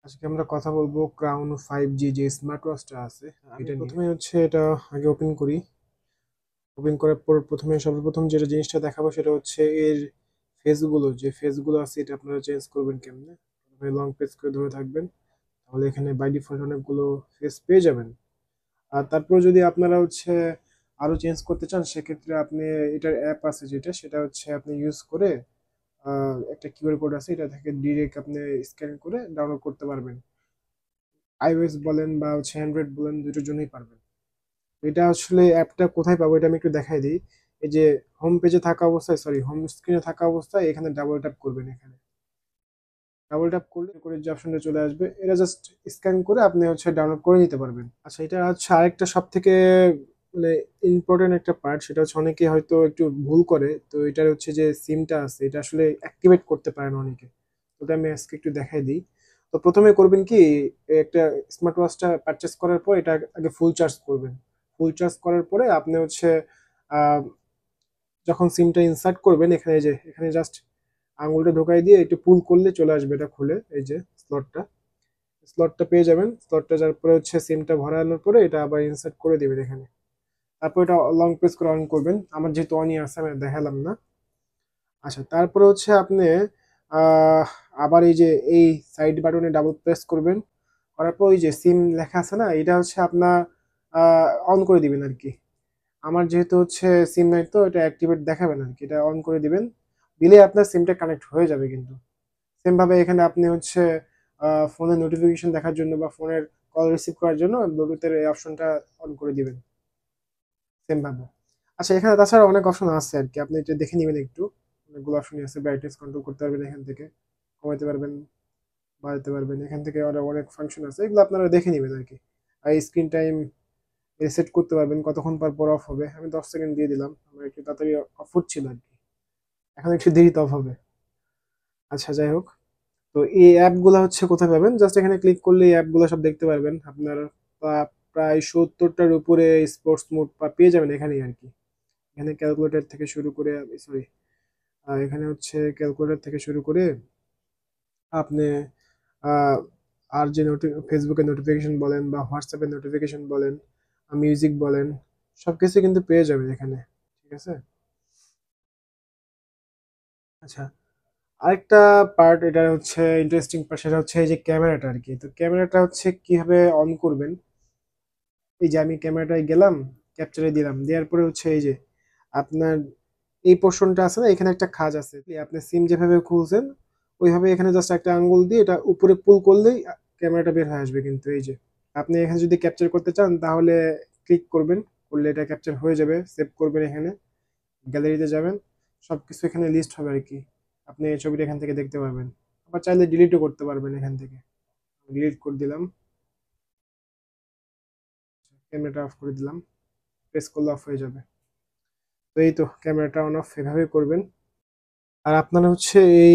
আজকে আমরা কথা বলবো ক্রাউন 5G যে স্মার্ট ওয়াচটা আছে এটা প্রথমে হচ্ছে এটা আগে ওপেন করি। ওপেন করার পর সর্বপ্রথম যেটা জিনিসটা দেখাবো সেটা হচ্ছে এর ফেসগুলো আছে এটা আপনারা চেঞ্জ করবেন কেমনে। প্রথমে লং প্রেস করে ধরে থাকবেন, তাহলে এখানে বাই ডিফল্ট অনেকগুলো ফেস পেয়ে যাবেন। আর তারপর যদি আপনারা হচ্ছে আরো চেঞ্জ করতে চান সেক্ষেত্রে আপনি এটার অ্যাপ আছে যেটা সেটা হচ্ছে আপনি ইউজ করে একটা কিউআর কোড আছে এটা থেকে ডিরেক্ট আপনি স্ক্যান করে ডাউনলোড করতে পারবেন। আইওএস বলেন বা হচ্ছে অ্যান্ড্রয়েড বলেন দুটোর জন্যই পারবেন। এটা আসলে অ্যাপটা কোথায় পাবো এটা আমি একটু দেখাই দিই। এই যে হোম পেজে থাকা অবস্থায়, সরি, হোম স্ক্রিনে থাকা অবস্থায় এখানে ডাবল ট্যাপ করবেন। এখানে ডাবল ট্যাপ করলে করে যে অপশনটা চলে আসবে এটা জাস্ট স্ক্যান করে আপনি হচ্ছে ডাউনলোড করে নিতে পারবেন। আচ্ছা, এটা হচ্ছে আরেকটা সব থেকে মানে ইম্পর্টেন্ট একটা পার্ট, সেটা হচ্ছে অনেকে হয়তো একটু ভুল করে। তো এটার হচ্ছে যে সিমটা আছে এটা আসলে অ্যাক্টিভেট করতে পারেন অনেকে। ওটা আমি আজকে একটু দেখাই দিই। তো প্রথমে করবেন কি, একটা স্মার্ট ওয়াচটা পারচেস করার পর এটা আগে ফুল চার্জ করবেন। ফুল চার্জ করার পরে আপনি হচ্ছে আহ, যখন সিমটা ইনসার্ট করবেন এখানে জাস্ট আঙুলটা ঢোকাই দিয়ে একটু পুল করলে চলে আসবে, এটা খুলে এই যে স্লটটা স্লটটা পেয়ে যাবেন। স্লটটা যাওয়ার পরে হচ্ছে সিমটা ভরানোর পরে এটা আবার ইনসার্ট করে দিবেন এখানে। তারপর এটা লং প্রেস করে অন করবেন। আমার যেহেতু অনই আছে আমি দেখালাম না। আচ্ছা, তারপরে হচ্ছে আপনি আহ, আবার এই যে এই সাইড বাটনে ডাবল প্রেস করবেন। করার পর ওই যে সিম লেখা আছে না, এটা হচ্ছে আপনার অন করে দিবেন আর কি। আমার যেহেতু হচ্ছে সিম নাই তো এটা অ্যাক্টিভেট দেখাবেন আর কি, এটা অন করে দিবেন। দিলে আপনার সিমটা কানেক্ট হয়ে যাবে কিন্তু। সেম ভাবে এখানে আপনি হচ্ছে ফোনের নোটিফিকেশন দেখার জন্য বা ফোনের কল রিসিভ করার জন্য ব্লুটুথের এই অপশনটা অন করে দিবেন সেম ভাবে। আচ্ছা, এখানে তাছাড়া অনেক অপশন আছে আর কি, আপনি এটা দেখে নেবেন একটু। অনেকগুলো অপশন আছে, ব্রাইটনেস কন্ট্রোল করতে পারবেন এখান থেকে, কমাতে পারবেন, বাড়াতে পারবেন। এখান থেকে আরো অনেক ফাংশন আছে, এগুলো আপনারা দেখে নেবেন আর কি। আর স্ক্রিন টাইম রিসেট করতে পারবেন কতক্ষণ পর পর অফ হবে। আমি 10 সেকেন্ড দিয়ে দিলাম, আমার একটু তাড়াতাড়ি অফ হচ্ছিল আর কি, এখন একটু দেরিতে অফ হবে। আচ্ছা, যাই হোক। তো এই অ্যাপগুলো হচ্ছে কোথায় পাবেন, জাস্ট এখানে ক্লিক করলে এই অ্যাপগুলো সব দেখতে পারবেন আপনার। প্রায় 70টার উপরে স্পোর্টস মোড পেয়ে যাবেন এখানেই আর কি। এখানে ক্যালকুলেটর থেকে শুরু করে, সরি, এখানে হচ্ছে ক্যালকুলেটর থেকে শুরু করে আপনি আহ, আর যে ফেসবুকের নোটিফিকেশন বলেন বা হোয়াটসঅ্যাপের নোটিফিকেশন বলেন, মিউজিক বলেন, সবকিছু কিন্তু পেয়ে যাবেন এখানে। ঠিক আছে। আচ্ছা, আরেকটা পার্ট এটা হচ্ছে ইন্টারেস্টিং পার্ট, সেটা হচ্ছে এই যে ক্যামেরাটা আর কি। তো ক্যামেরাটা হচ্ছে কিভাবে অন করবেন। এই যে আমি ক্যামেরাটায় গেলাম, ক্যাপচারে দিলাম, দেওয়ার পরে হচ্ছে এই যে আপনার এই পোর্শনটা আছে না, এখানে একটা খাঁজ আছে। আপনি সিম যেভাবে খুলছেন ওইভাবে এখানে জাস্ট একটা আঙ্গুল দিয়ে এটা উপরে পুল করলেই ক্যামেরাটা বের হয়ে আসবে কিন্তু। এই যে আপনি এখানে যদি ক্যাপচার করতে চান তাহলে ক্লিক করবেন, করলে এটা ক্যাপচার হয়ে যাবে। সেভ করবেন এখানে, গ্যালারিতে যাবেন, সবকিছু এখানে লিস্ট হবে আর কি। আপনি এই ছবিটা এখান থেকে দেখতে পারবেন। আবার চাইলে ডিলিটও করতে পারবেন এখান থেকে। ডিলিট করে দিলাম, ক্যামেরাটা অফ করে দিলাম, প্রেস করলে অফ হয়ে যাবে। তো এই তো ক্যামেরাটা অন অফ এভাবে করবেন। আর আপনারা হচ্ছে এই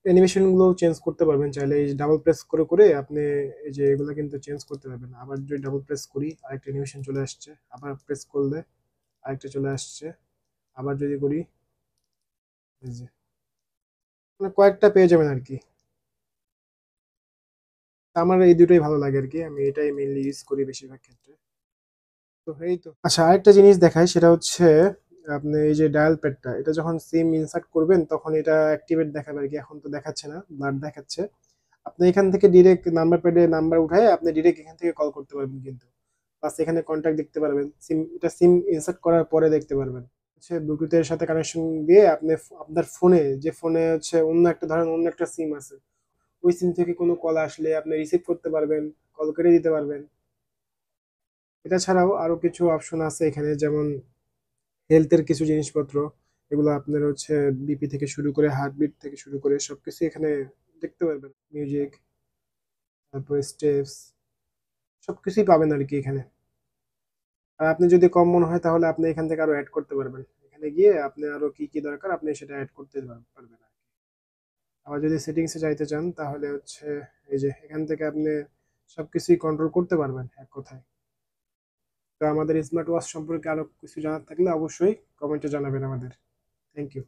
অ্যানিমেশন গুলো চেঞ্জ করতে পারবেন চাইলে। এই ডাবল প্রেস করে করে আপনি এই যে এগুলো কিন্তু চেঞ্জ করতে পারবেন। আবার যদি ডাবল প্রেস করি আরেকটা অ্যানিমেশন চলে আসছে, আবার প্রেস করলে আরেকটা চলে আসছে, আবার যদি করি এই যে মানে কয়েকটা পেয়ে যাবেন আর কি। আমার এই দুটোই ভালো লাগে আর কি, আমি এটাই মেইনলি ইউজ করি বেশিরভাগ ক্ষেত্রে। তো এই তো। আচ্ছা, আরেকটা জিনিস দেখাই, সেটা হচ্ছে আপনি এই যে ডায়াল প্যাডটা, এটা যখন সিম ইনসার্ট করবেন তখন এটা অ্যাক্টিভেট দেখাবে আর কি। এখন তো দেখাচ্ছে না, ব্লার দেখাচ্ছে। আপনি এখান থেকে ডিরেক্ট নাম্বার প্যাডে নাম্বার উঠায় আপনি ডিরেক্ট এখান থেকে কল করতে পারবেন কিন্তু। প্লাস এখানে কন্ট্যাক্ট দেখতে পারবেন, সিম ইনসার্ট করার পরে দেখতে পারবেন। হচ্ছে ব্লুটুথের সাথে কানেকশন দিয়ে আপনি আপনার ফোনে, যে ফোনে হচ্ছে অন্য একটা, ধরেন অন্য একটা সিম আছে, ওই সিম থেকে কোনো কল আসলে আপনি রিসিভ করতে পারবেন, কল করে দিতে পারবেন। এটা ছাড়াও আরো কিছু অপশন আছে এখানে, যেমন হেলথের কিছু জিনিসপত্র, এগুলো আপনার হচ্ছে বিপি থেকে শুরু করে হার্টবিট থেকে শুরু করে সবকিছু এখানে দেখতে পারবেন। মিউজিক, তারপর স্টেপস, সবকিছুই পাবেন আর কি এখানে। আর আপনি যদি কম মনে হয় তাহলে আপনি এখান থেকে আরো অ্যাড করতে পারবেন। এখানে গিয়ে আপনি আরো কি কি দরকার আপনি সেটা অ্যাড করতে পারবেন আর কি। আবার যদি সেটিংসে যাইতে চান তাহলে হচ্ছে এই যে এখান থেকে আপনি সবকিছুই কন্ট্রোল করতে পারবেন এক কথায়। তো আমাদের স্মার্ট ওয়াচ সম্পর্কে আরো কিছু জানার থাকলে অবশ্যই কমেন্টে জানাবেন আমাদের। Thank you.